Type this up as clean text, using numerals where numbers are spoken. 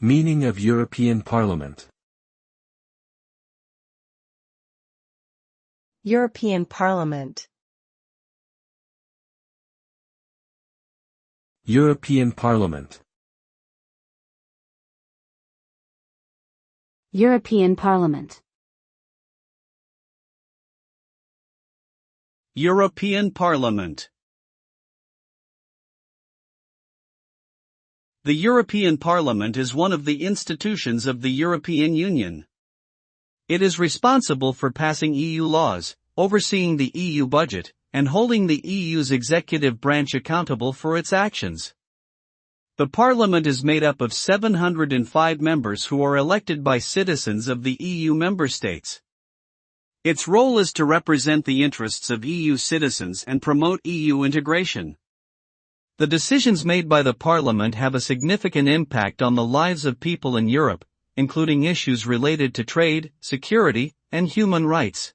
Meaning of European Parliament. European Parliament. European Parliament. European Parliament. European Parliament. The European Parliament is one of the institutions of the European Union. It is responsible for passing EU laws, overseeing the EU budget, and holding the EU's executive branch accountable for its actions. The Parliament is made up of 705 members who are elected by citizens of the EU member states. Its role is to represent the interests of EU citizens and promote EU integration. The decisions made by the Parliament have a significant impact on the lives of people in Europe, including issues related to trade, security, and human rights.